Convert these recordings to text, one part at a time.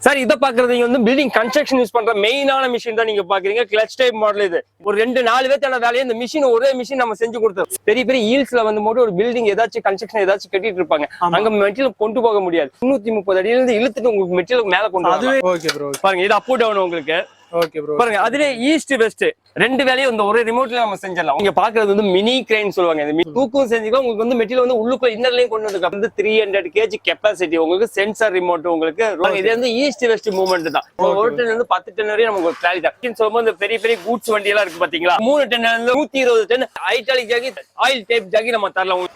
Sir இத பாக்குறது வந்து பில்டிங் கன்ஸ்ட்ரக்ஷன் யூஸ் பண்ற மெயினான மிஷின் தான் நீங்க பாக்குறீங்க. கிளட்ச் டைப் மாடல் இது. ஒரு 2-4 பேத்தான வேலையை இந்த மிஷின் ஒரே மிஷின் நம்ம செஞ்சு கொடுத்தோம். பெரிய பெரிய ஈல்ஸ்ல வந்து மட்டும் ஒரு பில்டிங் ஏதாச்சும் கன்ஸ்ட்ரக்ஷன் ஏதாச்சும் கட்டிட்டு இருப்பாங்க. அங்க மெட்டீரியல் கொண்டு போக முடியாது. 330 அடியில இருந்து இழுத்துட்டு உங்களுக்கு மெட்டீரியல் மேல கொண்டு வரலாம். Okay bro. பாருங்க இது அப் டவுன் உங்களுக்கு. Okay bro. பாருங்க அதுல ஈஸ்ட் வெஸ்ட் ரெண்டு வேலையும் இந்த ஒரே ரிமோட்ல நம்ம செஞ்சிடலாம். நீங்க பாக்குறது வந்து மினி கிரெயின் சொல்லுவாங்க. இந்த தூக்கும் செஞ்சுக்கலாம். உங்களுக்கு வந்து மெட்டீரியல் வந்து உள்ளுக்குள்ள இன்னர்லயும் கொண்டு வந்து வந்து 300 kg கெப்பாசிட்டி உங்களுக்கு சென்சார் ரிமோட் உங்களுக்கு. இது வந்து ஈஸ்ட் வெஸ்ட் மூவ்மெண்ட் தான். ஒரு டன் வந்து 10 டன் வரையும் நமக்கு கிளாரிட்டி தான் சொல்லும்போது இந்த பெரிய பெரிய கூட்ஸ் வண்டி எல்லாம் இருக்கு பாத்தீங்களா. 3 டன்ல இருந்து 120 ton hydraulic jack oil type jack நம்ம தரலாம்.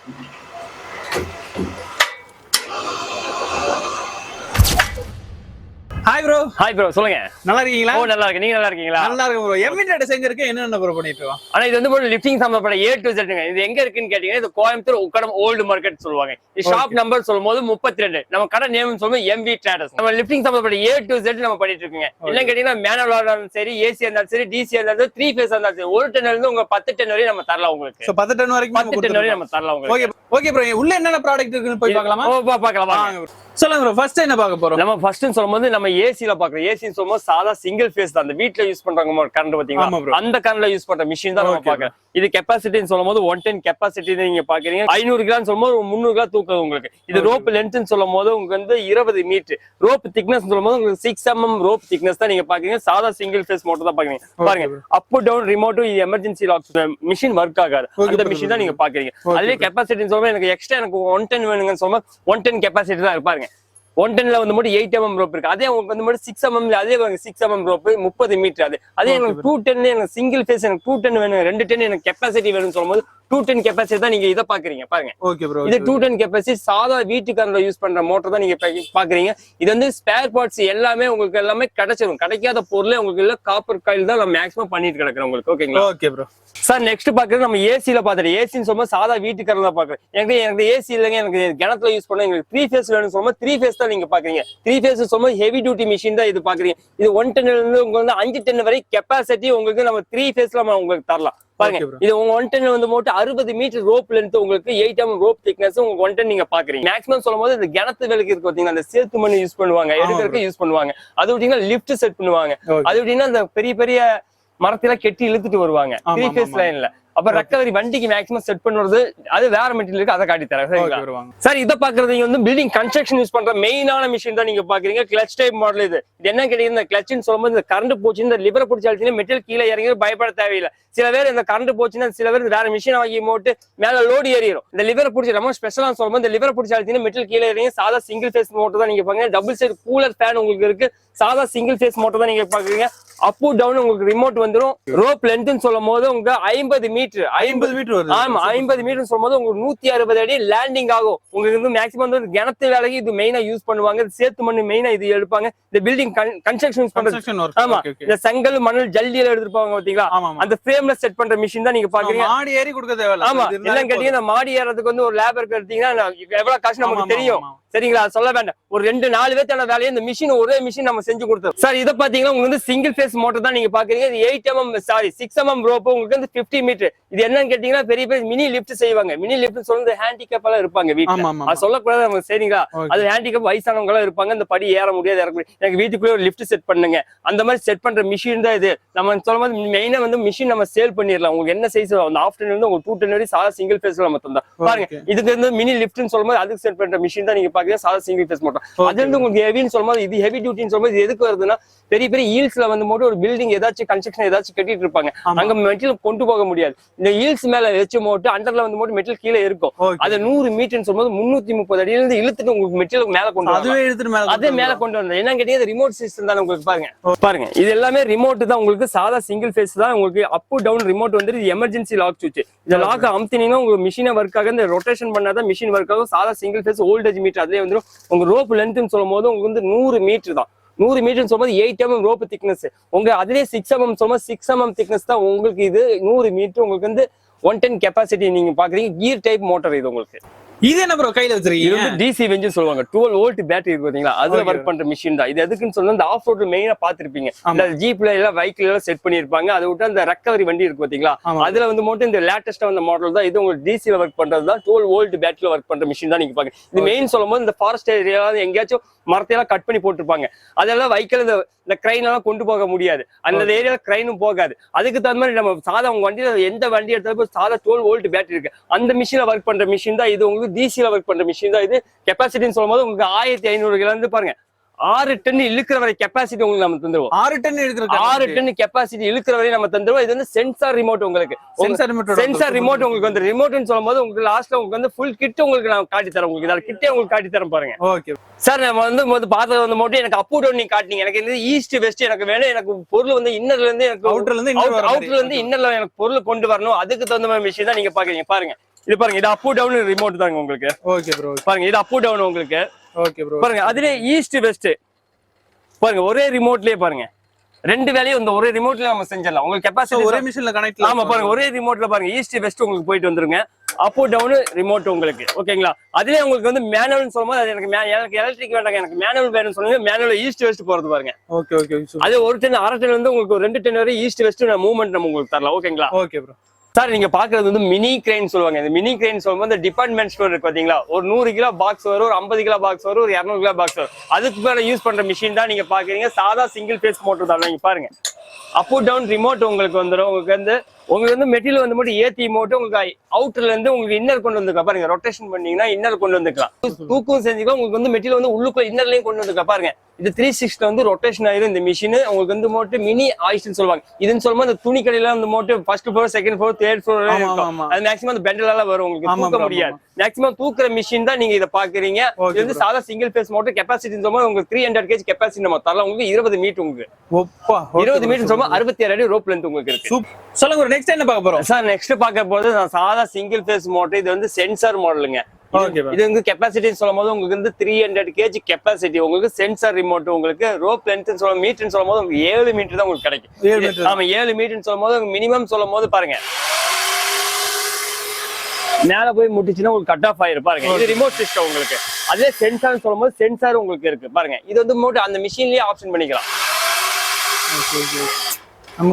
Hi bro. ஹாய் ப்ரோ சொல்லுங்க. நல்லா இருக்கீங்களா? ஓ நல்லா இருக்கு. நீங்க நல்லா இருக்கீங்களா? நல்லா இருக்கு ப்ரோ. எம்இன்டெட் செஞ்சிருக்கு என்னென்ன ப்ரோ பண்ணிட்டு இருக்கோம்? ஆனா இது வந்து ஒரு லிஃப்டிங் சம்பந்தப்பட்ட A to Z. இது எங்க இருக்குன்னு கேட்டீங்கன்னா இது கோயம்புத்தூர் உக்கடம் ஓல்டு மார்க்கெட் சொல்லுவாங்க. இது ஷாப் நம்பர் சொல்லும்போது 32. நம்ம கடை நேம் சொல்லும்போது MV Traders. நம்ம லிஃப்டிங் சம்பந்தப்பட்ட A to Z நம்ம பண்ணிட்டு இருக்கோங்க. என்ன கேட்டீங்கன்னா மேனுவல் இருந்தாலும் சரி, AC இருந்தாலும் சரி, DC இருந்தாலும் 3 phase இருந்தாலும் சரி, ஒரு டன்ல இருந்து உங்க 10 டன் வரையும் நம்ம தரலாம் உங்களுக்கு. சோ 10 டன் வரைக்கும் 10 டன் வரையும் நம்ம தரலாம் உங்களுக்கு. Okay bro. உள்ள என்னென்ன ப்ராடக்ட் இருக்குன்னு போய் பார்க்கலாமா? ஓ பார்க்கலாம். சொல்லுங்க ப்ரோ. ஃபர்ஸ்ட் என்ன பார்க்க போறோம்? நம்ம ஃபர்ஸ்ட் சொல்லும்போது நம்ம ஏசில பாக்குறோம். ஏசின்னு சொல்லும்போது சாதா சிங்கிள் ஃபேஸ் தான். அந்த வீட்ல யூஸ் பண்றாங்க கரண்ட் பாத்தீங்களா, அந்த கரண்ட்ல யூஸ் பண்ற மிஷின் தான் நம்ம பாக்குறோம். இது கெப்பாசிட்டின்னு சொல்லும்போது 110 கெப்பாசிட்டி நீங்க பாக்குறீங்க. 500 கிராம் சொல்லும்போது 300 கிராம் தூக்குது உங்களுக்கு. இது ரோப் லென்த்னு சொல்லும்போது உங்களுக்கு வந்து 20 மீட்டர். ரோப் திக்னஸ் சொல்லும்போது உங்களுக்கு 6 mm ரோப் திக்னஸ் தான் நீங்க பாக்குறீங்க. சாதா சிங்கிள் ஃபேஸ் மோட்டர் தான் பாக்குறீங்க. பாருங்க அப் டவுன் ரிமோட். இது எமர்ஜென்சி லாக் மிஷின் ஒர்க் ஆகாது. அந்த மிஷின் தான் நீங்க பாக்குறீங்க. அதுவே கெப்பாசிட்டின்னு சொல்லும்போது எனக்கு எக்ஸ்ட்ரா எனக்கு 110 வேணுங்கன்னு சொல்லும்போது 110 கெப்பாசிட்டி தான் இருப்பாருங்க. 110ல வந்து மட்டும் 8 mm ரோப் இருக்கு. அதே உங்களுக்கு வந்து மட்டும் 6 mm அதே 6 mm ரோப் 30 மீட்டர். அதே எனக்கு 210 எனக்கு சிங்கிள் ஃபேஸ் எனக்கு 210 வேணும், 2 டன் எனக்கு கெப்பாசிட்டி வேணும்னு சொல்லும்போது 210 கெப்பாசிட்டி தான் நீங்க இத பாக்குறீங்க. பாருங்க ஓகே ப்ரோ. இது 210 கெப்பாசிட்டி சாதா வீட்டுக்காரங்க யூஸ் பண்ற மோட்டர் தான் நீங்க பாக்குறீங்க. இது வந்து ஸ்பேர் பார்ட்ஸ் எல்லாமே உங்களுக்கு எல்லாமே கிடைச்சிரும். கிடைக்காத பொருளே உங்களுக்கு இல்ல. காப்பர் காயில் தான் நான் மேக்ஸிமம் பண்ணிட்டு கிடக்குறேன் உங்களுக்கு. ஓகேங்களா? Okay bro. சார் நெக்ஸ்ட் பாக்குறது நம்ம ஏசில பாத்துட்டு. ஏசின்னு சொல்லும்போது சாதா வீட்டுக்காரங்க தான் பாக்குறேன். எனக்கு ஏசி இல்லைங்க, எனக்கு கிணத்துல யூஸ் பண்ண எங்களுக்கு 3 phase வேணும்னு சொல்லும்போது 3 phase தான் நீங்க பாக்குறீங்க. 3 phase சொல்லும்போது ஹெவி டியூட்டி மிஷின் தான் இது பாக்குறீங்க. இது 1 டன் இருந்து உங்களுக்கு வந்து 5 டன் வரை கெப்பாசிட்டி உங்களுக்கு நம்ம 3 phaseல நம்ம உங்களுக்கு தரலாம். பாருங்க இது உங்க 1 டன் வந்து மோட்டு 60 மீட்டர் ரோப் லென்த் உங்களுக்கு 8 mm ரோப் திக்னஸ் உங்களுக்கு 1 டன் நீங்க பாக்குறீங்க. மேக்ஸிமம் சொல்லும்போது இந்த கிணத்து வேலைக்கு இருக்கு பாத்தீங்கன்னா அந்த சேத்து மண் யூஸ் பண்ணுவாங்க, எடுக்கிறதுக்கு யூஸ் பண்ணுவாங்க. அது விட்டீங்கன்னா லிஃப்ட் செட் பண்ணுவாங்க. அது விட்டீங்கன்னா அந்த பெரிய பெரிய மரத்தில கெட்டி இழுத்துட்டு வருவாங்க 3 phase லைன்ல. அப்ப ரெக்கவரி வண்டிக்கு மேக்ஸிமம் செட் பண்ணுறது அது வேற மெட்டீரியல் இருக்கு. அதை காட்டி தரேன் சரிங்களா? சார் இதை பாக்குறது வந்து பில்டிங் கன்ஸ்ட்ரக்ஷன் யூஸ் பண்ற மெயினான மிஷின் தான் நீங்க பாக்குறீங்க. கிளட்ச் டைப் மாடல் இது. இது என்ன கேட்டீங்கன்னா இந்த கிளட்ச்னு சொல்லும்போது இந்த கரண்ட் போச்சு இந்த லிவரை பிடிச்சி அழுத்தினா மெட்டீரியல் கீழே இறங்கி பயப்பட தேவையில்லை. சில பேர் இந்த கரண்ட் போச்சுன்னா சில பேர் வேற மிஷின் வாங்கி போட்டு மேல லோடு ஏறிடும். இந்த லிவரை பிடிச்சி ரொம்ப ஸ்பெஷலா சொல்லும்போது இந்த லிவரை பிடிச்சி அழுத்தினா மெட்டீரியல் கீழே இறங்கி சாதா சிங்கிள் ஃபேஸ் மோட்டர் தான் நீங்க பாக்குறீங்க. டபுள் சைடு கூலர் ஃபேன் உங்களுக்கு இருக்கு. சாதா சிங்கிள் ஃபேஸ் மோட்டர் தான் நீங்க பாக்குறீங்க. அப் டவுன் உங்களுக்கு ரிமோட் வந்துடும். ரோப் லென்த்னு சொல்லும் போது உங்களுக்கு 50 மீட்டர் 50 மீட்டர் ஆமா 50 மீட்டர் சொல்லும்போது உங்களுக்கு 160 அடி லேண்டிங் ஆகும். உங்களுக்கு வந்து மேக்ஸிமம் வந்து கிணத்து வேலைக்கு இது மெயினா யூஸ் பண்ணுவாங்க. சேத்து மண் மெயினா இது எடுப்பாங்க. இந்த பில்டிங் கன்ஸ்ட்ரக்ஷன் யூஸ் பண்றது. ஆமா இந்த செங்கல் மணல் ஜல்லியில எடுத்துட்டு போவாங்க பாத்தீங்களா, அந்த ஃப்ரேம்ல செட் பண்ற மிஷின் தான் நீங்க பாக்குறீங்க. மாடி ஏறி கொடுக்க தேவையில்ல. ஆமா எல்லாம் கேட்டீங்கன்னா இந்த மாடி ஏறதுக்கு வந்து ஒரு லேபர் எடுத்தீங்கன்னா எவ்வளவு காசு நமக்கு தெரியும் சரிங்களா? சொல்ல வேண்டாம். ஒரு 2-4 பேத்தான வேலையை இந்த மிஷின் ஒரே மிஷின் நம்ம செஞ்சு கொடுத்தோம். சார் இதை பாத்தீங்கன்னா உங்களுக்கு வந்து சிங்கிள் ஃபேஸ் மோட்டர் தான் நீங்க பாக்குறீங்க. இது 8 mm 6 mm ரோப் உங்களுக்கு வந்து 50 மீட்டர். இது என்னன்னு கேட்டீங்கன்னா பெரிய பெரிய மினி லிஃப்ட் செய்வாங்க. மினி லிஃப்ட் சொல்றது ஹேண்டிகேப் எல்லாம் இருப்பாங்க வீட்டுல. அது சொல்லக்கூடாது நமக்கு சரிங்களா? அது ஹேண்டிகேப் வயசானவங்க எல்லாம் இருப்பாங்க. இந்த படி ஏற முடியாது இறக்க முடியாது. எனக்கு வீட்டுக்குள்ளே ஒரு லிஃப்ட் செட் பண்ணுங்க அந்த மாதிரி செட் பண்ற மிஷின் தான் இது. நம்ம சொல்லும்போது மெயினா வந்து மிஷின் நம்ம சேல் பண்ணிடலாம். உங்களுக்கு என்ன சைஸ் அந்த ஆஃப்டர்நூன் வந்து உங்களுக்கு 2 டன் சாதா சிங்கிள் ஃபேஸ்ல நம்ம தந்தோம். பாருங்க இதுக்கு வந்து மினி லிஃப்ட்னு சொல்லும்போது அதுக்கு செட் பண்ற மிஷின் தான் நீங்க பாக்குறீங்க. சாதா சிங்கிள் ஃபேஸ் மோட்டர். அது வந்து உங்களுக்கு ஹெவின்னு சொல்லும்போது இது ஹெவி டியூட்டின்னு சொல்லும்போது எதுக்கு வருதுன்னா பெரிய பெரிய ஈல்ஸ்ல வந்து மட்டும் ஒரு பில்டிங் ஏதாச்சும் கன்ஸ்ட்ரக்ஷன் ஏதாச்சும் கட்டிட்டு இருப்பாங்க. அங்க மெட்டீரியல் கொண்டு போக முடியாது. இந்த ஈல்ஸ் மேல வச்சு மோட்டு அண்டர்ல வந்து மட்டும் மெட்டீரியல் கீழே இருக்கும். அது 100 மீட்டர்னு சொல்லும்போது 330 அடியில இருந்து இழுத்துட்டு உங்களுக்கு மெட்டீரியல் மேல கொண்டு வரலாம். அதே மேல கொண்டு வந்தேன். என்ன கேட்டீங்க ரிமோட் சிஸ்டம் தான் உங்களுக்கு. பாருங்க இது எல்லாமே ரிமோட் தான் உங்களுக்கு. சாதா சிங்கிள் ஃபேஸ் தான் உங்களுக்கு. அப் டவுன் ரிமோட் வந்து எமர்ஜென்சி லாக் சுவிட்ச். இந்த லாக் அமுத்தினீங்கன்னா உங்களுக்கு மிஷினை ஒர்க் ஆக இந்த ரொட்டேஷன் பண்ணாதான் மிஷின் ஒர்க் ஆகும். சாதா சிங்கிள் ஃபேஸ் வோல்டேஜ் மீட்டர் அதுலேயே வந்துடும். உங்க ரோப் லென்த்னு சொல்லும் போது உங்களுக்கு வந்து 100 மீட்டர் தான். 100 மீட்டர் சொல்லும்போது 8 mm ரோப் திக்னஸ். உங்க அதுலேயே 6 mm சொல்லும்போது 6 mm திக்னஸ் தான் உங்களுக்கு. இது 100 மீட்டர் உங்களுக்கு வந்து 110 கெப்பாசிட்டி நீங்க பாக்குறீங்க. கீர் டைப் மோட்டர் இது உங்களுக்கு. இது என்ன ப்ரோ கையில வச்சிருக்கீங்க? இது வந்து டிசி வெஞ்சு சொல்லுவாங்க. 12 வோல்ட் பேட்டரி இருக்கு பாத்தீங்களா, அதுல வர்க் பண்ற மிஷின் தான் இது. எதுக்குன்னு சொன்னா இந்த ஆஃப் ரோட்ல மெயினா பாத்துருப்பீங்க. இந்த ஜீப்ல எல்லாம் வெஹிக்கிள் எல்லாம் செட் பண்ணிருப்பாங்க. அதை விட்டு அந்த ரெக்கவரி வண்டி இருக்கு பாத்தீங்களா, அதுல வந்து மட்டும் இந்த லேட்டஸ்டா வந்த மாடல் தான் இது. உங்களுக்கு டிசில ஒர்க் பண்றது தான். 12 வோல்ட் பேட்டரியில ஒர்க் பண்ற மிஷின் தான் நீங்க பாக்குறீங்க. இது மெயின் சொல்லும் போது இந்த ஃபாரஸ்ட் ஏரியால எங்கேயாச்சும் மரத்தையெல்லாம் கட் பண்ணி போட்டிருப்பாங்க. அதெல்லாம் வைக்கல இந்த கிரைன் எல்லாம் கொண்டு போக முடியாது, அந்த ஏரியால கிரைனும் போகாது. அதுக்கு தகுந்த மாதிரி நம்ம சாதா உங்க வண்டியில எந்த வண்டி எடுத்தாலும் சாதா 12 வோல்ட் பேட்டரி இருக்கு, அந்த மிஷின்ல ஒர்க் பண்ற மிஷின் தான் இது. உங்களுக்கு டிசில ஒர்க் பண்ற மிஷின் தான் இது. கெப்பாசிட்டின்னு சொல்லும் போது உங்களுக்கு 1500 இருந்து பாருங்க 6 டன் இழுக்கிற வரை கெப்பாசிட்டி உங்களுக்கு நம்ம தந்துருவோம். 6 டன் இழுக்கிற 6 டன் கெப்பாசிட்டி இழுக்கிற வரை நம்ம தந்துருவோம். இது வந்து சென்சார் ரிமோட். உங்களுக்கு சென்சார் ரிமோட் உங்களுக்கு வந்து ரிமோட்னு சொல்லும் போது உங்களுக்கு லாஸ்ட்ல உங்களுக்கு வந்து ஃபுல் கிட் உங்களுக்கு நான் காட்டி தரேன். உங்களுக்கு இதால கிட்டே உங்களுக்கு காட்டி தரேன் பாருங்க. ஓகே சார், நம்ம வந்து பார்த்தது வந்து மட்டும் எனக்கு அப் டவுன் நீங்க காட்டினீங்க, எனக்கு இந்த ஈஸ்ட் வெஸ்ட் எனக்கு வேணும், எனக்கு பொருள் வந்து இன்னர்ல இருந்து எனக்கு அவுட்டர்ல இருந்து இன்னர்ல எனக்கு பொருள் கொண்டு வரணும், அதுக்கு தகுந்த மாதிரி மிஷின் தான் நீங்க பாக்குறீங்க. பாருங்க இது பாருங்க, இது அப் டவுன் ரிமோட் தாங்க உங்களுக்கு. ஓகே ப்ரோ, பாருங்க இது அப் டவுன் உங்களுக்கு. ஓகே ப்ரோ, பாருங்க அதுல ஈஸ்ட் வெஸ்ட் பாருங்க ஒரே ரிமோட்லயே பாருங்க 2 வேலையும் இந்த ஒரே ரிமோட்ல நம்ம செஞ்சிடலாம். உங்களுக்கு கெப்பாசிட்டி ஒரே மிஷின்ல கனெக்ட். ஆமா பாருங்க ஒரே ரிமோட்ல பாருங்க ஈஸ்ட் வெஸ்ட் உங்களுக்கு போயிட்டு வந்துருங்க. அப் டவுன் ரிமோட் உங்களுக்கு. ஓகேங்களா? அதுலயே உங்களுக்கு வந்து மேனுவல் சொல்லும்போது அது எனக்கு எலக்ட்ரிக் வேண்டாங்க, எனக்கு மேனுவல் வேணும்னு சொல்லுங்க. மேனுவல் ஈஸ்ட் வெஸ்ட் போறது பாருங்க. Okay okay. அது 1 டன் 1/2 டன் வந்து உங்களுக்கு 2 டன் வரை ஈஸ்ட் வெஸ்ட் மூவ்மெண்ட் நம்ம உங்களுக்கு தரலாம். ஓகேங்களா? Okay bro. சார், நீங்க பாக்குறது வந்து மினி கிரெயின் சொல்லுவாங்க. இந்த மினி கிரெயின் சொல்லும்போது டிபார்ட்மெண்ட் ஸ்டோர் இருக்கு பாத்தீங்களா, ஒரு 100 கிலோ பாக்ஸ் வரும், ஒரு 50 கிலோ பாக்ஸ் வரும், ஒரு 200 கிலோ பாக்ஸ் வரும். அதுக்கு மேல யூஸ் பண்ற மிஷின் தான் நீங்க பாக்குறீங்க. சாதா சிங்கிள் பேஸ் மோட்டர் தான். நீங்க பாருங்க அப் டவுன் ரிமோட் உங்களுக்கு வந்துடும். உங்களுக்கு வந்து மெட்டீரியல் வந்து மட்டும் ஏத்தி மோட்டு உங்களுக்கு அவுட்டர்ல இருந்து உங்களுக்கு இன்னர் கொண்டு வந்துக்கலாம். பாருங்க ரொட்டேஷன் பண்ணீங்கன்னா இன்னர் கொண்டு வந்துக்கலாம், தூக்கும் செஞ்சுக்கலாம். உங்களுக்கு வந்து மெட்டீரியல் வந்து உள்ளுக்குள்ள இன்னர்லயும் கொண்டு வந்துக்கலாம். பாருங்க இது 360 வந்து ரொட்டேஷன் ஆயிரும் இந்த மிஷின். உங்களுக்கு வந்து மோட்டு மினி ஆயிஸ்ட்னு சொல்லுவாங்க. இதுன்னு சொல்லும்போது அந்த துணி கடையில வந்து மோட்டு first floor, second floor, third floor அது மேக்ஸிமம் அந்த பெண்டலால வரும், உங்களுக்கு தூக்க முடியாது. மேக்ஸிமம் தூக்குற மிஷின் தான் நீங்க இதை பாக்குறீங்க. இது வந்து சாதா சிங்கிள் பேஸ் மோட்டர். கெப்பாசிட்டி சொல்லும்போது உங்களுக்கு 300 kg கெப்பாசிட்டி நம்ம தரலாம். உங்களுக்கு 20 மீட்டர் உங்களுக்கு 20 மீட்டர் சொல்லும்போது 67 அடி ரோப் லென்த் உங்களுக்கு இருக்கு. சொல்லுங்க நெக்ஸ்ட் என்ன பார்க்க போறோம்? சார் நெக்ஸ்ட் பார்க்க போறது சாதா சிங்கிள் பேஸ் மோட்டர். இது வந்து சென்சார் மாடலுங்க. இது வந்து கெப்பாசிட்டி சொல்லும் போது உங்களுக்கு வந்து 300 kg கெப்பாசிட்டி. உங்களுக்கு சென்சார் ரிமோட். உங்களுக்கு ரோப் லென்த் சொல்ல மீட்டர் சொல்லும் போது உங்களுக்கு 7 மீட்டர் தான் உங்களுக்கு கிடைக்கும். ஆமா 7 மீட்டர் சொல்லும் போது மினிமம் சொல்லும் போது பாருங்க மேல போய் முட்டிச்சுன்னா உங்களுக்கு கட் ஆஃப் ஆயிரும். பாருங்க இது ரிமோட் சிஸ்டம் உங்களுக்கு. அதே சென்சார் சொல்லும் போது சென்சார் உங்களுக்கு இருக்கு. பாருங்க இது வந்து மோட்டர் அந்த மிஷின்லயே ஆப்ஷன் பண்ணிக்கலாம்.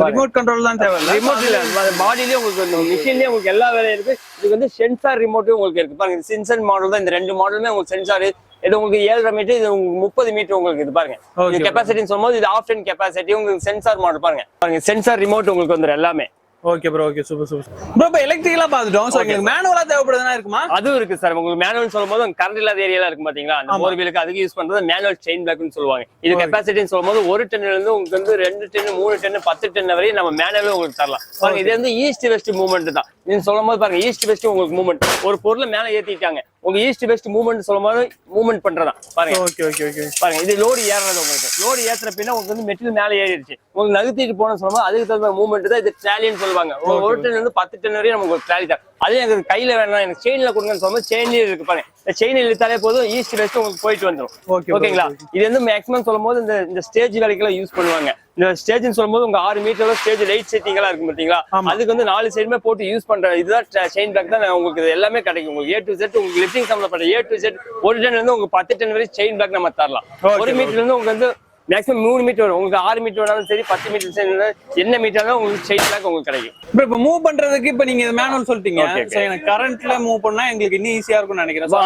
ரிமோட் கண்ட்ரோல் தான் தேவை. ரிமோட் இல்ல, பாடியிலேயே உங்களுக்கு மிஷின்லயே உங்களுக்கு எல்லா வேலையும் இருக்கு. இது வந்து சென்சார் ரிமோட்டும் உங்களுக்கு இருக்கு. பாருங்க சென்சார் மாடல் தான். இந்த 2 மாடலுமே உங்களுக்கு சென்சார். இது உங்களுக்கு 7.5 மீட்டர், இது உங்களுக்கு 30 மீட்டர் உங்களுக்கு. இது பாருங்க இது கெப்பாசிட்டின்னு சொல்லும்போது இது ஆஃப் டன் கெப்பாசிட்டி. உங்களுக்கு சென்சார் மாடல் பாருங்க. பாருங்க சென்சார் ரிமோட் உங்களுக்கு வந்துடும் எல்லாமே. Okay bro, okay super super bro. இப்போ எலக்ட்ரிக்கலா பாத்துட்டோம். சோ உங்களுக்கு மேனுவலா தேவைப்படுதுனா இருக்குமா? அதுவும் இருக்கு சார். உங்களுக்கு மேனுவல் சொல்லும்போது கரண்ட் இல்லாத ஏரியால இருக்கு பாத்தீங்களா, அந்த போர் வீலுக்கு அதுக்கு யூஸ் பண்றது மேனுவல் செயின் பிளாக்னு சொல்லுவாங்க. இது கெப்பாசிட்டின்னு சொல்லும்போது 1 டன்ல இருந்து உங்களுக்கு வந்து 2 டன் 3 டன் 10 டன் வரை நம்ம மேனுவலே உங்களுக்கு தரலாம். பாருங்க இது வந்து ஈஸ்ட் வெஸ்ட் மூவ்மெண்ட் தான். நீங்க சொல்லும்போது பாருங்க ஈஸ்ட் வெஸ்ட் உங்களுக்கு மூவ்மெண்ட். ஒரு பொருளை மேல ஏத்திட்டாங்க, உங்க ஈஸ்ட் வெஸ்ட் மூவ்மெண்ட் சொல்லும்போது மூவ்மெண்ட் பண்றதா பாருங்க. Okay okay okay. பாருங்க இது லோடு ஏறது. உங்களுக்கு லோடு ஏத்துற பின்னா உங்களுக்கு வந்து மெட்டீரியல் மேல ஏறிடுச்சு, உங்களுக்கு நகர்த்திட்டு போன சொல்லும்போது அதுக்கு தகுந்த மூவ்மெண்ட் தான் இது ட்ராலின்னு சொல்லுவாங்க. 1 டன் இருந்து 10 டன் வரையும் நமக்கு ட்ராலி தான். அதே எனக்கு கையில வேணாம் எனக்கு செயின்ல கொடுங்கன்னு சொல்லும்போது செயின்லயே இருக்கு. பாருங்க இந்த செயின் இழுத்தாலே போதும் ஈஸ்ட் வெஸ்ட் உங்களுக்கு போயிட்டு வந்துடும். ஓகேங்களா? இது வந்து மேக்ஸிமம் சொல்லும் போது இந்த ஸ்டேஜ் வேலைக்கெல்லாம் யூஸ் பண்ணுவாங்க. இந்த ஸ்டேஜ்னு சொல்லும்போது உங்க 6 மீட்டர்ல ஸ்டேஜ் லைட் செட்டிங் எல்லாம் இருக்கு பாத்தீங்களா, அதுக்கு வந்து 4 சைடுமே போட்டு யூஸ் பண்ற இதுதான் செயின் பேக் தான். உங்களுக்கு இது எல்லாமே கிடைக்கும். உங்களுக்கு A to Z உங்களுக்கு லிஃப்டிங் சம்பந்தப்பட்ட A to Z 1 டன் இருந்து உங்களுக்கு 10 டன் வரை செயின் பேக் நம்ம தரலாம். 1 மீட்டர்ல இருந்து உங்களுக்கு வந்து மேக்ஸிமம் 3 மீட்டர் வரும். உங்களுக்கு 6 மீட்டர் வேணாலும் சரி, 10 மீட்டர் சரி, என்ன மீட்டர் உங்களுக்கு செயின் பேக் உங்களுக்கு கிடைக்கும். இப்போ மூவ் பண்றதுக்கு இப்போ நீங்க மேனுவல் சொல்லிட்டீங்க. சோ எனக்கு கரண்ட்ல மூவ் பண்ணா எங்களுக்கு இன்னும் ஈஸியா இருக்கும்னு நினைக்கிறேன்.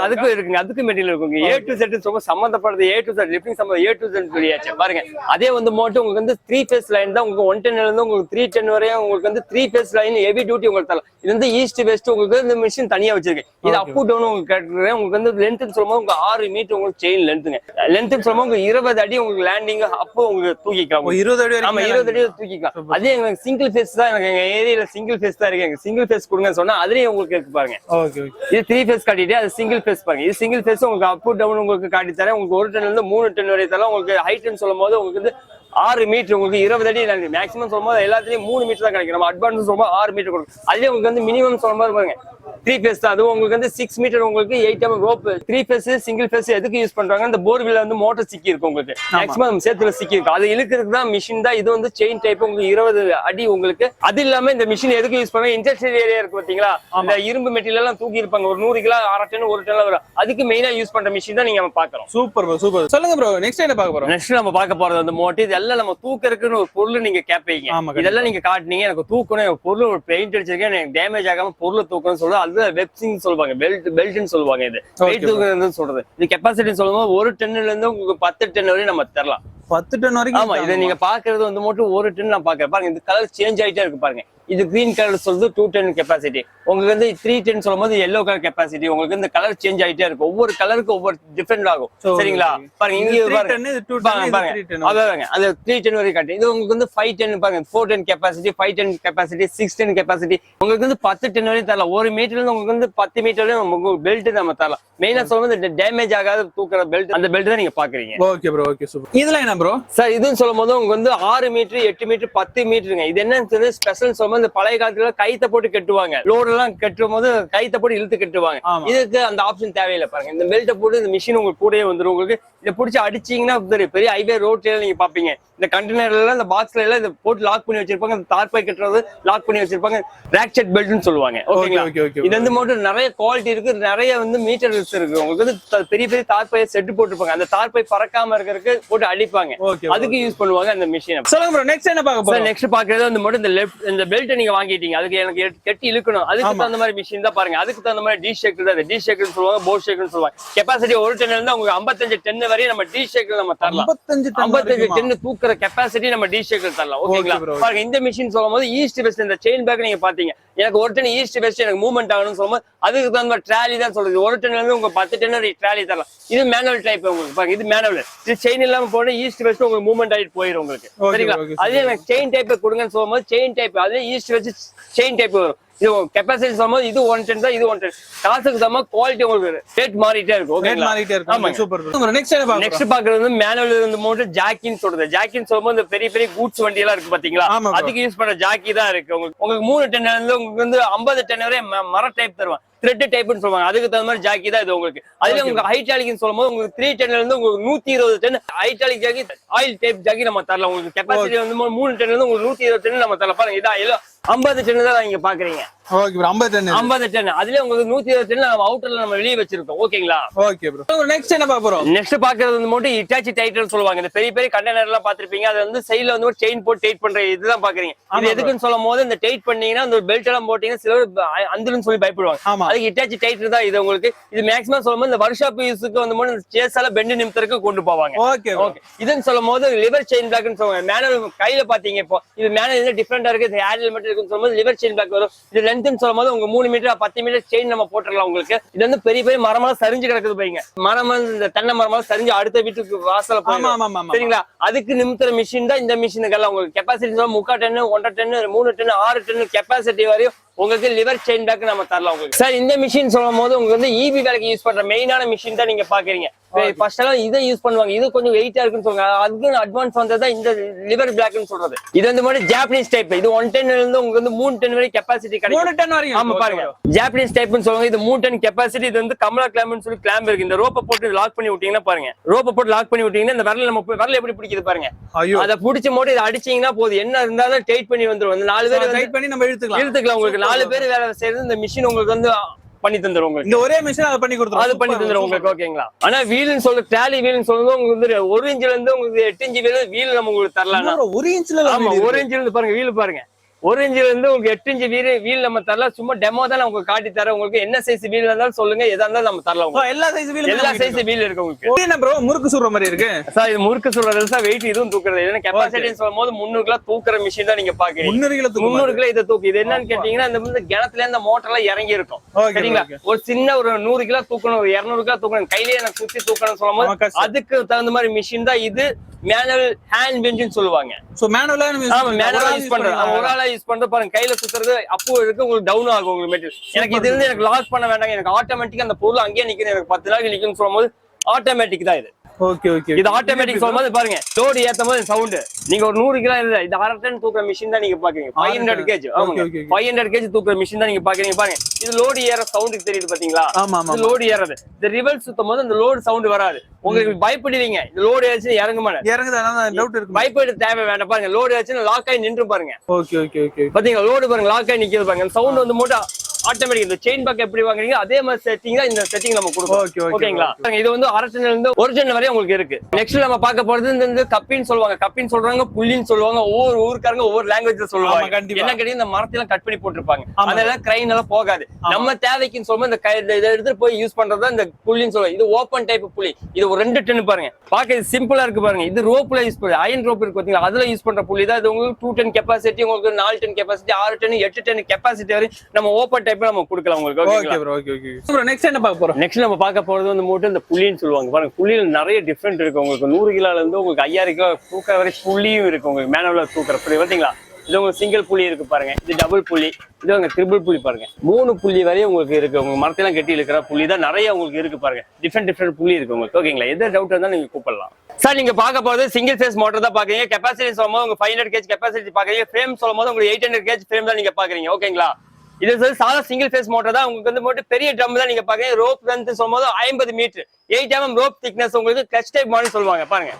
அதுக்கு இருக்குங்க, அதுக்கு மெட்டீரியல் இருக்குங்க. A to Z ரொம்ப சம்பந்தப்படுறது. A to Z லிஃப்டிங் சம்பந்தம் A to Z சொல்லியாச்சு. பாருங்க அதே வந்து மோட்டர் உங்களுக்கு வந்து 3 ஃபேஸ் லைன் தான். உங்களுக்கு 1 டன்ல இருந்து உங்களுக்கு 3 டன் வரையும் உங்களுக்கு வந்து 3 ஃபேஸ் லைன் ஹெவி டியூட்டி உங்களுக்கு தரலாம். இது வந்து ஈஸ்ட் வெஸ்ட் உங்களுக்கு இந்த மிஷின் தனியா வச்சிருக்கு. இது அப் டவுன் உங்களுக்கு கேட்கறேன். உங்களுக்கு வந்து லென்த் சொல்லும்போது உங்களுக்கு 6 மீட்டர் உங்களுக்கு செயின் லென்த்துங்க. லென்த் சொல்லும்போது உங்களுக்கு 20 அடி உங்களுக்கு லேண்டிங் அப்போ உங்களுக்கு தூக்கிக்கலாம். 20 அடி. ஆமா 20 அடி தூக்கிக்கலாம். அதே எனக்கு சிங்கிள் ஃபேஸ் தான். எனக்கு எங்க ஏரியால சிங்கிள் ஃபேஸ் தான் இருக்கு. எனக்கு சிங்கிள் ஃபேஸ் கொடுங்க சொன்னா அதுலயே உங்களுக்கு இருக்கு பாருங்க. Okay okay. இது 3 ஃபேஸ் காட்டிட்டு அது சிங்கிள் ஃபேஸ் பாருங்க. இது சிங்கிள் ஃபேஸ் உங்களுக்கு அப் டவுன் உங்களுக்கு காட்டி தரேன். உங்களுக்கு 1 டன்ல இருந்து 3 டன் வரை தரலாம். உங்களுக்கு ஹைட்னு சொல்லும்போது உங்களுக்கு வந்து 6 மீட்டர் உங்களுக்கு 20 அடி மேக்ஸிமம் சொல்லும்போது எல்லாத்துலயும் 3 மீட்டர் தான் கிடைக்கும். நம்ம அட்வான்ஸ் சொல்லும்போது 6 மீட்டர் கொடுக்கும். அதுலயே உங்களுக்கு வந்து மினிமம் சொல்லும்போது பாருங்க 3 ஃபேஸ் தான். அதுவும் உங்களுக்கு வந்து 6 மீட்டர் உங்களுக்கு 8 mm rope. 3 phase single phase எதுக்கு யூஸ் பண்றாங்க, இந்த போர்வீல்ல வந்து மோட்டர் சிக்கி இருக்கும் உங்களுக்கு. மேக்ஸிமம் சேத்துல சிக்கி இருக்கும். அது இழுக்கிறதுக்கு தான் மிஷின் தான். இது வந்து செயின் டைப் உங்களுக்கு 20 அடி உங்களுக்கு. அது இல்லாம இந்த மிஷின் எதுக்கு யூஸ் பண்றாங்க, இண்டஸ்ட்ரியல் ஏரியா இருக்கு பாத்தீங்களா, அந்த இரும்பு மெட்டீரியல் எல்லாம் தூக்கி இருப்பாங்க. ஒரு 100 கிலோ 1/2 டன் 1 டன் வரும். அதுக்கு மெயினா யூஸ் பண்ற மிஷின் தான் நீங்க பாக்குறோம். Super bro, super. சொல்லுங்க ப்ரோ நெக்ஸ்ட் என்ன பார்க்க போறோம்? நெக்ஸ்ட் நம்ம பார்க்க போறது வந்து மோட்டர். இது நல்ல நம்ம தூக்கறதுக்குன்னு ஒரு பொருள் நீங்க கேட்பீங்க. இதெல்லாம் நீங்க காட்டுனீங்க, எனக்கு தூக்கணும், பொருள் ஒரு பெயிண்ட் அடிச்சிருக்கேன், எனக்கு டேமேஜ் ஆகாம பொருள் தூக்கணும்னு சொல்றது, அது வெப்சிங் சொல்லுவாங்க, பெல்ட்னு சொல்லுவாங்க. இது வெயிட் தூக்குறது சொல்றது. இது கெப்பாசிட்டி சொல்லும்போது 1 டன்னுல இருந்து உங்களுக்கு 10 டன் வரையும் நம்ம தரலாம். 10 டன் வரைக்கும். ஆமா, இதை நீங்க பாக்குறது வந்து மட்டும் 1 டன் நான் பாக்குறேன். பாருங்க, இந்த கலர் சேஞ்ச் ஆயிட்டே இருக்கு பாருங்க. இது கிரீன் கலர் சொல்றது 2 டன் கெப்பாசிட்டி. உங்களுக்கு வந்து 3 டன் சொல்லும்போது எல்லோ கலர் கெப்பாசிட்டி. உங்களுக்கு இந்த கலர் சேஞ்ச் ஆயிட்டே இருக்கு. ஒவ்வொரு கலருக்கு ஒவ்வொரு டிஃபரெண்ட் ஆகும். சரிங்களா? பாருங்க, இங்க பாருங்க, அதாங்க அது 3 டன் வரைக்கும் காட்டு. இது உங்களுக்கு வந்து 5 டன் பாருங்க, 4 ton capacity, 5 ton capacity, 6 ton capacity. உங்களுக்கு வந்து 10 டன் வரையும் தரலாம். 1 மீட்டர்ல இருந்து உங்களுக்கு வந்து 10 மீட்டர் வரையும் உங்களுக்கு பெல்ட் நம்ம தரலாம். மெயினா சொல்லும்போது டேமேஜ் ஆகாத தூக்குற பெல்ட், அந்த பெல்ட் தான் நீங்க பாக்குறீங்க. Okay bro, okay super. இதெல்லாம் என்ன ப்ரோ? சார் இதுன்னு சொல்லும்போது உங்களுக்கு வந்து 6 மீட்டர், 8 மீட்டர், 10 மீட்டருங்க. இது என்னன்னு ஸ்பெஷல் சொல்லும்போது, இந்த பழைய காலத்துல கைத்த போட்டு கட்டுவாங்க. லோடு எல்லாம் கட்டும் போது கைத்த போட்டு இழுத்து கட்டுவாங்க. இதுக்கு அந்த ஆப்ஷன் தேவையில்லை. பாருங்க, இந்த பெல்ட்டை போட்டு இந்த மிஷின் உங்களுக்கு கூடயே வந்துடும். உங்களுக்கு இதை பிடிச்சி அடிச்சீங்கன்னா பெரிய ஹைவே ரோட்ல நீங்க பாப்பீங்க. இந்த கண்டெய்னர்ல எல்லாம், இந்த பாக்ஸ்ல எல்லாம் இதை போட்டு லாக் பண்ணி வச்சிருப்பாங்க. இந்த தார்பை கட்டுறது லாக் பண்ணி வச்சிருப்பாங்க. ராக்செட் பெல்ட்னு சொல்லுவாங்க. ஓகேங்களா? இது வந்து மட்டும் நிறைய குவாலிட்டி இருக்கு, நிறைய வந்து மீட்டர்ஸ் இருக்கு. உங்களுக்கு வந்து பெரிய பெரிய தார்பையை செட்டு போட்டுருப்பாங்க. அந்த தார்பை பறக்காம இருக்கிறதுக்கு போட்டு அடிப்பாங்க. அதுக்கு யூஸ் பண்ணுவாங்க அந்த மிஷினை. சொல்லுங்க ப்ரோ, நெக்ஸ்ட் என்ன பார்க்க போறோம்? நெக்ஸ்ட் பாக்குறது வந்து மட்டும் இந்த பெல்ட் நீங்க வாங்கிட்டீங்க, அதுக்கு எனக்கு கட்டி இழுக்கணும். அதுக்கு தகுந்த மாதிரி மிஷின் தான் பாருங்க. அதுக்கு தகுந்த மாதிரி டி ஷேக்கிள் தான். டி ஷேக்கிள் சொல்லுவாங்க, போ ஷேக்கிள் சொல்லுவாங்க. கெப்பாசிட்டி 1 டன்ல இருந்து உங்களுக்கு 55 டன் வரையும் நம்ம டி ஷேக்கிள் நம்ம தரலாம். 55 டன் தூக்குற கெப்பாசிட்டி நம்ம டி ஷேக்கிள் தரலாம். ஓகேங்களா? பாருங்க, இந்த மிஷின் சொல்லும்போது ஈஸ்ட் வெஸ்ட், இந்த செயின் பேக் நீங்க பாத்தீங்க, எனக்கு 1 டன் ஈஸ்ட் வெஸ்ட் எனக்கு மூவ்மெண்ட் ஆகணும்னு சொல்லும்போது அதுக்கு தகுந்த மாதிரி ட்ராலி தான் சொல்றது. 1 டன்ல இருந்து உங்களுக்கு 10 டன் வரை ட்ராலி தரலாம். இது மேனுவல் டைப். உங்களுக்கு பாருங்க, இது மேனுவல். இது செயின் இல்லாம போனா ஈஸ்ட் வெஸ்ட் உங்களுக்கு மூவ்மெண்ட் ஆயிட்டு போயிடும் உங்களுக்கு. சரிங்களா? அதே எனக்கு செயின் டைப் கொடுங்கன்னு சொல்லும்போது செயின் டைப், அதே ஈஸ்ட் வெஸ்ட் செயின் டைப் வரும். இது கெப்பாசிட்டி சொல்லும்போது இது 1 டன் தான், இது 1 டன். காசுக்கு சம குவாலிட்டி உங்களுக்கு ரேட் மாறிட்டே இருக்கும். ஓகேங்களா? சூப்பர். நெக்ஸ்ட் பாக்குறது வந்து மேனுவல் இருந்து மோட்டர் ஜாக்கின்னு சொல்றது. ஜாக்கின்னு சொல்லும்போது இந்த பெரிய பெரிய கூட்ஸ் வண்டி எல்லாம் இருக்கு பாத்தீங்களா, அதுக்கு யூஸ் பண்ற ஜாக்கி தான் இருக்கு. உங்களுக்கு 3 டன்ல இருந்து உங்களுக்கு வந்து 50 டன் வரை மர டைப் தருவாங்க. த்ரெட் டைப்னு சொல்லுவாங்க. அதுக்கு தகுந்த மாதிரி ஜாக்கி தான் இது உங்களுக்கு. அதுல உங்களுக்கு ஹைட்ராலிக்னு சொல்லும்போது உங்களுக்கு 3 டன்ல இருந்து உங்களுக்கு 120 ton hydraulic jack, oil type jack நம்ம தரலாம். உங்களுக்கு கெப்பாசிட்டி வந்து 3 டன்ல இருந்து உங்களுக்கு 120 டன் நம்ம தரலாம். பாருங்க, இதா 50 டன் தான் நீங்க பாக்குறீங்க. Okay bro, 50 ton. அதுல உங்களுக்கு 120 டன் நம்ம அவுட்டர்ல நம்ம வெளிய வச்சிருக்கோம். ஓகேங்களா? Okay bro. நெக்ஸ்ட் என்ன பார்க்க போறோம்? நெக்ஸ்ட் பாக்குறது வந்து மட்டும் இட்டாச்சி டைட்டன் சொல்லுவாங்க. இந்த பெரிய பெரிய கண்டெய்னர் எல்லாம் பாத்திருப்பீங்க. அது வந்து சைடுல வந்து ஒரு செயின் போட்டு டைட் பண்ற இதுதான் பாக்குறீங்க. இது எதுக்குன்னு சொல்லும்போது, இந்த டைட் பண்ணீங்கன்னா அந்த பெல்ட் எல்லாம் போட்டீங்கன்னா சிலர் அந்துன்னு சொல்லி பயப்படுவாங்க. அதுக்கு இட்டாச்சி டைட்டன் தான் இது உங்களுக்கு. இது மேக்ஸிமம் சொல்லும்போது இந்த ஒர்க் ஷாப் யூஸ்க்கு வந்து மட்டும் சேஸால பெண்ட் நிமித்தருக்கு கொண்டு போவாங்க. Okay okay. இதுன்னு சொல்லும்போது லிவர் செயின் பிளாக்னு சொல்லுவாங்க. மேனுவல் கையில பாத்தீங்க, இப்போ இது மேனுவல் டிஃபரெண்டா இருக்கு. இது ஹேண்டில் மட்டும் இருக்குன்னு சொல்லும்போது லிவர் செயின் பிளாக் வரும். இது லென்த்னு சொல்லும்போது உங்க 3 மீட்டர் 10 மீட்டர் செயின் நம்ம போட்டுடலாம். உங்களுக்கு இது வந்து பெரிய பெரிய மரமெல்லாம் சரிஞ்சு கிடக்குது பையங்க. மரம் இந்த தென்னை மரமெல்லாம் சரிஞ்சு அடுத்த வீட்டுக்கு வாசல போயிடும். சரிங்களா? அதுக்கு நிமித்துற மிஷின் தான் இந்த மிஷினுக்கெல்லாம். உங்களுக்கு capacity 3 ton, 1.5 ton, 3 ton, 6 ton capacity வரையும் உங்களுக்கு லிவர் செயின் பேக் நம்ம தரலாம் உங்களுக்கு. சார், இந்த மிஷின் சொல்லும் போது உங்களுக்கு வந்து இபி வேலைக்கு யூஸ் பண்ற மெயினான மிஷின் தான் நீங்க பாக்குறீங்க. ஃபர்ஸ்ட் எல்லாம் இதை யூஸ் பண்ணுவாங்க. இது கொஞ்சம் வெயிட்டா இருக்குன்னு சொல்றாங்க. அதுக்கு அட்வான்ஸ் வந்ததுதான் இந்த லிவர் பிளாக்னு சொல்றது. இது வந்து மாதிரி ஜாப்பனீஸ் டைப். இது 1 டன் இருந்து உங்களுக்கு வந்து 3 டன் வரை கெப்பாசிட்டி கிடைக்கும். 3 டன் வரைக்கும். ஆமா, பாருங்க, ஜாப்பனீஸ் டைப்னு சொல்லுவாங்க. இது 3 டன் கெப்பாசிட்டி. இது வந்து கமலா கிளாம்ப்னு சொல்லி கிளாம்ப் இருக்கு. இந்த ரோப்பை போட்டு லாக் பண்ணி விட்டீங்கன்னா பாருங்க, ரோப்பை போட்டு லாக் பண்ணி விட்டீங்கன்னா இந்த விரல் நம்ம விரல் எப்படி பிடிக்குது பாருங்க. அதை பிடிச்ச போட்டு இதை அடிச்சீங்கன்னா போதும், என்ன இருந்தாலும் டைட் பண்ணி வந்துரும். 4 பேர் டைட் பண்ணி நம்ம இழுத்துக்கலாம். உங்களுக்கு 4 பேர் வேலை செய்யறது இந்த மிஷின் உங்களுக்கு வந்து பண்ணி தந்துரும். உங்களுக்கு இந்த ஒரே மிஷின் அதை பண்ணி கொடுத்துரும். அது பண்ணி தந்துரும் உங்களுக்கு. ஓகேங்களா? ஆனா வீல்னு சொல்ற ட்ராலி வீல்னு சொல்லும்போது உங்களுக்கு வந்து 1 இன்ச்ல இருந்து உங்களுக்கு 8 இன்ச் வீல் நம்ம உங்களுக்கு தரலாம். 1 இன்ச்ல? ஆமா, 1 இன்ச்ல இருந்து பாருங்க வீல் பாருங்க. 1 இன்ச்ல இருந்து உங்களுக்கு 8 இன்ச் வீல் நம்ம தரலாம். சும்மா டெமோ தான் உங்களுக்கு காட்டி தரேன். உங்களுக்கு என்ன சைஸ் வீல் இருந்தாலும் சொல்லுங்க, எதா இருந்தாலும் நம்ம தரலாம். எல்லா சைஸ் வீல் இருக்கு உங்களுக்கு. என்ன ப்ரோ, முறுக்கு சுடுற மாதிரி இருக்கு சார்? இது முறுக்கு சுடுறது சார். வெயிட் இதுவும் தூக்குறது. ஏன்னா கெப்பாசிட்டின்னு சொல்லும்போது 300 கிலோ தூக்குற மிஷின் தான் நீங்க பாக்குறீங்க. 300 கிலோ இதை தூக்கு. இது என்னன்னு கேட்டீங்கன்னா, இந்த கிணத்துல இந்த மோட்டர் எல்லாம் இறங்கி இருக்கும். சரிங்களா? ஒரு சின்ன ஒரு 100 கிலோ தூக்கணும், ஒரு 200 கிலோ தூக்கணும், கையிலேயே எனக்கு சுத்தி தூக்கணும் சொல்லும்போது அதுக்கு தகுந்த மாதிரி மிஷின் தான் இது. மேனுவல் ஹேண்ட் பெஞ்சுன்னு சொல்லுவாங்க. சோ மேனுவலா யூஸ் பண்றது, ஒரு ஆளா யூஸ் பண்றது. பாருங்க, கையில சுத்துறது அப்போ இருக்கு, உங்களுக்கு டவுன் ஆகும் உங்களுக்கு மெட்டீரியல். எனக்கு இது இருந்து எனக்கு லாக் பண்ண வேண்டாம், எனக்கு ஆட்டோமேட்டிக்கா அந்த பொருள் அங்கேயே நிக்கணும், எனக்கு 10 நாளைக்கு நிக்கணும்னு சொல்லும்போது ஆட்டோமேட்டிக் தான் இது. Okay okay. இது ஆட்டோமேட்டிக் சொல்லும்போது பாருங்க, லோடு ஏத்தும் போது சவுண்ட். நீங்க ஒரு 100 கிலோ இல்ல, இது 1/2 டன் தூக்குற மிஷின் தான் நீங்க பாக்குறீங்க. 500 kg. ஆமாங்க, 500 kg தூக்குற மிஷின் தான் நீங்க பாக்குறீங்க. பாருங்க, இது லோடு ஏற சவுண்ட் தெரியுது பாத்தீங்களா? இது லோடு ஏறது. இந்த ரிவர்ஸ் சுத்தும் போது அந்த லோடு சவுண்ட் வராது. உங்களுக்கு பயப்படுவீங்க, இந்த லோடு ஏறிச்சு இறங்குமா டவுட் இருக்கு. பயப்பட தேவை வேண்டாம். பாருங்க, லோடு ஏறிச்சு லாக் ஆகி நின்று பாருங்க. Okay okay okay. பாத்தீங்களா? லோடு பாருங்க லாக் ஆகி நிக்கிறது பாருங்க. சவுண்ட் வந்து மட்டும் ஆட்டோமேட்டிக் இந்த செயின் பேக் எப்படி வாங்குறீங்க அதே மாதிரி செட்டிங் தான் இந்த செட்டிங் நம்ம கொடுப்போம். ஓகேங்களா? இது வந்து அரசன்ல இருந்து ஒரிஜினல் வரை உங்களுக்கு இருக்கு. நெக்ஸ்ட் நம்ம பார்க்க போறது இந்த கப்பின்னு சொல்லுவாங்க, கப்பின்னு சொல்றாங்க, புள்ளின்னு சொல்லுவாங்க. ஒவ்வொரு ஊருக்காரங்க ஒவ்வொரு லாங்குவேஜ்ல சொல்லுவாங்க. என்ன கேட்டீங்க இந்த மரத்தெல்லாம் கட் பண்ணி போட்டுருப்பாங்க, அதெல்லாம் கிரைன் எல்லாம் போகாது. நம்ம தேவைக்குன்னு சொல்லும்போது இந்த இதை எடுத்து போய் யூஸ் பண்றதா இந்த புள்ளின்னு சொல்லுவாங்க. இது ஓப்பன் டைப் புள்ளி. இது ஒரு 2 டன் பாருங்க, பார்க்க இது சிம்பிளா இருக்கு பாருங்க. இது ரோப்ல யூஸ் பண்ணுது, அயன் ரோப் இருக்கு பாத்தீங்களா, அதுல யூஸ் பண்ற புள்ளி தான். இது உங்களுக்கு 2 டன் கெப்பாசிட்டி, உங்களுக்கு 4 ton capacity, 6 ton 8 ton capacity வரை நம்ம ஓப்பன் டைப்ல நம்ம கொடுக்கலாம் உங்களுக்கு. Okay bro, okay okay bro. Next என்ன பார்க்க போறோம்? நெக்ஸ்ட் நம்ம பார்க்க போறது வந்து மூட்டை இந்த புள்ளின்னு சொல்லுவாங்க பாருங்க. புள்ளியில நிறைய டிஃபரெண்ட் இருக்கு. உங்களுக்கு 100 கிலோல இருந்து உங்களுக்கு 5000 கிலோ தூக்குற வரை புள்ளியும் இருக்கு. உங்களுக்கு மேனுவலா தூக்குற புள்ளி பாத்தீங்களா, இது உங்களுக்கு சிங்கிள் புள்ளி இருக்கு பாருங்க, இது டபுள் புள்ளி, இது உங்க ட்ரிபிள் புள்ளி பாருங்க. 3 புள்ளி வரையும் உங்களுக்கு இருக்கு. உங்க மரத்தெல்லாம் கட்டி இருக்கிற புள்ளி தான் நிறைய உங்களுக்கு இருக்கு பாருங்க. டிஃபரெண்ட் புள்ளி இருக்கு உங்களுக்கு. ஓகேங்களா? எந்த டவுட் இருந்தாலும் நீங்க கூப்பிடலாம். சார் நீங்க பார்க்க போறது சிங்கிள் ஃபேஸ் மோட்டர் தான் பாக்குறீங்க. கெப்பாசிட்டி சொல்லும்போது உங்க 500 kg கெப்பாசிட்டி பாக்குறீங்க. ஃப்ரேம் சொல்லும்போது உங்களுக்கு 800 kg ஃப்ரேம் தான் நீங்க பாக்குறீங்க. ஓகேங்களா? இது வந்து சாதா சிங்கிள் ஃபேஸ் மோட்டர் தான். உங்களுக்கு வந்து மட்டும் பெரிய ட்ரம் தான் நீங்க பாக்குறீங்க. ரோப் லென்த் சொல்லும்போது 50 மீட்டர், 8 mm ரோப் திக்னஸ். உங்களுக்கு கிளட்ச் டைப் மாடல் சொல்லுவாங்க பாருங்க.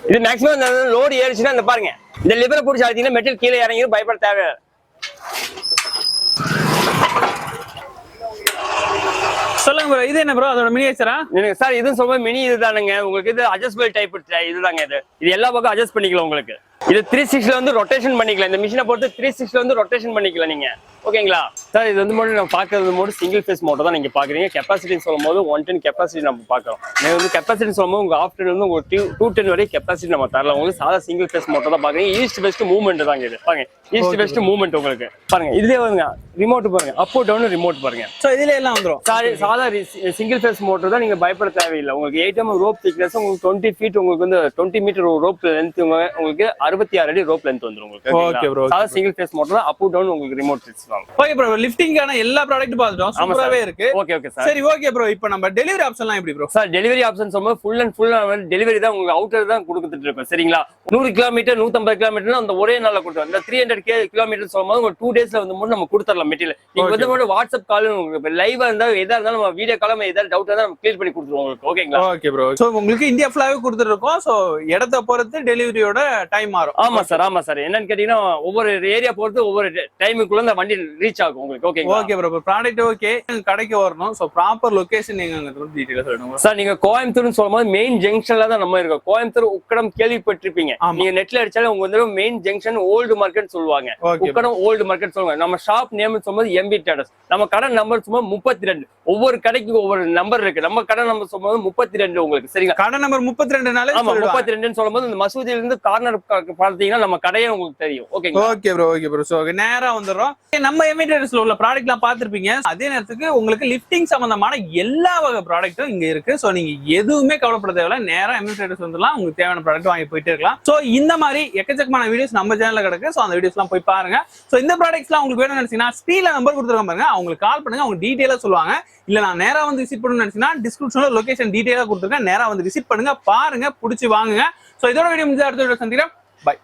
இது மேக்ஸிமம் லோடு ஏறிச்சுன்னா இந்த பாருங்க, இந்த லிவரை பிடிச்சி அழுத்தீங்கன்னா மெட்டல் கீழே இறங்கி பயப்பட தேவையில்லை. சொல்லுங்க ப்ரோ, இது என்ன ப்ரோ, அதோட மினியேச்சரா? சார் இதுவும் சொல்லும்போது மினி இதுதானுங்க. உங்களுக்கு இது அட்ஜஸ்டபிள் டைப் இதுதாங்க. இது எல்லா பக்கம் அட்ஜஸ்ட் பண்ணிக்கலாம். உங்களுக்கு இது 360 வந்து ரொட்டேஷன் பண்ணிக்கலாம். இந்த மிஷினை பொறுத்து 360 வந்து ரொட்டேஷன் பண்ணிக்கலாம் நீங்க. ஓகேங்களா? சார் இது வந்து மட்டும் நம்ம பார்க்கறது மட்டும் சிங்கிள் ஃபேஸ் மோட்டர் தான் நீங்க பாக்குறீங்க. கெப்பாசிட்டி சொல்லும் போது 1 டன் கெப்பாசிட்டி நம்ம பார்க்கலாம். நீங்க வந்து கெப்பாசிட்டி சொல்லும்போது உங்க ஆஃப்டர் வந்து உங்களுக்கு 2 டன் வரை கெப்பாசிட்டி நம்ம தரலாம். உங்களுக்கு சாதா சிங்கிள் ஃபேஸ் மோட்டர் தான் பாக்குறீங்க. ஈஸ்ட் வெஸ்ட் மூவ்மெண்ட் தாங்க இது பாருங்க. ஈஸ்ட் வெஸ்ட் மூவ்மெண்ட் உங்களுக்கு பாருங்க. இதுலயே வருங்க ரிமோட் பாருங்க, அப் டவுன் ரிமோட் பாருங்க. சோ இதுல எல்லாம் வந்துரும். சாதா சிங்கிள் ஃபேஸ் மோட்டர் தான். நீங்க பயப்பட தேவையில்லை. உங்களுக்கு 8 mm ரோப் திக்னஸ், உங்களுக்கு 20 ஃபீட், உங்களுக்கு வந்து 20 மீட்டர் ரோப் லென்த், உங்களுக்கு 66 அடி ரோப் லென்த் வந்துரும் உங்களுக்கு. Okay bro. சாதா சிங்கிள் ஃபேஸ் மோட்டர் தான். அப் டவுன் உங்களுக்கு ரிமோட் சிஸ்டம். ஓகே ப்ரோ, லிஃப்டிங்கான எல்லா ப்ராடக்ட் பார்த்துட்டோம். சூப்பராவே இருக்கு. Okay okay sir. சரி ஓகே ப்ரோ, இப்போ நம்ம டெலிவரி ஆப்ஷன்லாம் எப்படி ப்ரோ? சார் டெலிவரி ஆப்ஷன் சொல்லும்போது ஃபுல் அண்ட் ஃபுல் டெலிவரி தான். உங்களுக்கு அவுட்டர் தான் கொடுத்துட்டு இருக்கோம். சரிங்களா? 100 கிலோமீட்டர் 150 கிலோமீட்டர் அந்த ஒரே நாள்ல கொடுத்துருவோம். இந்த 300 கிலோமீட்டர் சொல்லும்போது உங்களுக்கு 2 டேஸ்ல வந்து நம்ம கொடுத்துடலாம் மெட்டீரியல். நீங்க வந்து மட்டும் வாட்ஸ்அப் கால் உங்களுக்கு லைவா இருந்தா எதா இருந்தாலும் நம்ம வீடியோ கால் ஏதாவது டவுட் இருந்தா நம்ம கிளியர் பண்ணி கொடுத்துருவோம் உங்களுக்கு. ஓகேங்களா? Okay bro. சோ உங்களுக்கு இந்தியா ஃபுல்லாவே கொடுத்துட்டு இருக்கோம். சோ இடத்தை பொறுத்து டெலிவரியோட டைம் மாறும். ஆமா சார், ஆமா சார். என்னன்னு கேட்டீங்கன்னா ஒவ்வொரு ஏரியா பொறுத்து ஒவ்வொரு டைமுக்குள்ள அந்த வண்டி ரீச் ஆகும் உங்களுக்கு. ஓகேங்களா? Okay bro. ப்ராடக்ட் ஓகே, கடைக்கு வரணும். சோ ப்ராப்பர் லொகேஷன் நீங்க டீடைலா சொல்லுங்க சார். நீங்க கோயம்புத்தூர்னு சொல்லும்போது மெயின் ஜங்ஷன்ல தான் நம்ம இருக்கோம். கோயம்புத்தூர் உக்கடம் கேள்விப்பட்டிருப்பீங்க. நீங்க நெட்ல அடிச்சாலும் உங்க வந்து மெயின் ஜங்ஷன் ஓல்டு மார்க்கெட் சொல்லுவாங்க. உக்கடம் ஓல்டு மார்க்கெட் சொல்லுவாங்க. நம்ம ஷாப் நேம் சொல்லும்போது எம்பி டேட்டஸ். நம்ம கடை நம்பர் சும்மா 32. ஒவ்வொரு கடைக்கு ஒவ்வொரு நம்பர் இருக்கு. நம்ம கடை நம்பர் சொல்லும்போது 32 உங்களுக்கு. சரிங்களா? கடை நம்பர் 32 ஆமா 32 சொல்லும்போது இந்த மசூதியில இருந்து கார்னர் பார்த்தீங்கன்னா நம்ம கடையே உங்களுக்கு தெரியும். Okay okay bro, okay bro. So நேரா வந்துறோம். நம்ம எமிட்டர்ஸ்ல உள்ள ப்ராடக்ட்லாம் பார்த்திருப்பீங்க. அதே நேரத்துக்கு உங்களுக்கு லிஃப்டிங் சம்பந்தமான எல்லா வகை ப்ராடக்ட்டும் இங்க இருக்கு. சோ நீங்க எதுவுமே கவலைப்பட தேவையில்ல. நேரா எமிட்டர்ஸ் வந்துலாம் உங்களுக்கு தேவையான ப்ராடக்ட் வாங்கி போயிட்டே இருக்கலாம். சோ இந்த மாதிரி எக்கச்சக்கமான வீடியோஸ் நம்ம சேனல்ல கிடக்கு. சோ அந்த வீடியோஸ்லாம் போய் பாருங்க. சோ இந்த ப்ராடக்ட்ஸ்லாம் உங்களுக்கு வேணும்னு நினைச்சீங்கன்னா ஸ்கிரீன்ல நம்பர் கொடுத்துருக்காங்க பாருங்க, அவங்களுக்கு கால் பண்ணுங்க. அவங்க டீடைலா சொல்லுவாங்க. இல்ல நான் நேரா வந்து விசிட் பண்ணணும்னு நினைச்சீங்கன்னா டிஸ்கிரிப்ஷன்ல லொகேஷன் டீடைலா கொடுத்துருக்கேன். நேரா வந்து விசிட் பண்ணுங்க, பாருங்க, பிடிச்சி வாங்குங்க. சோ இதோட வீடியோ முடிஞ்ச அடுத்த வீடியோ சந்திக்கிறேன். பை.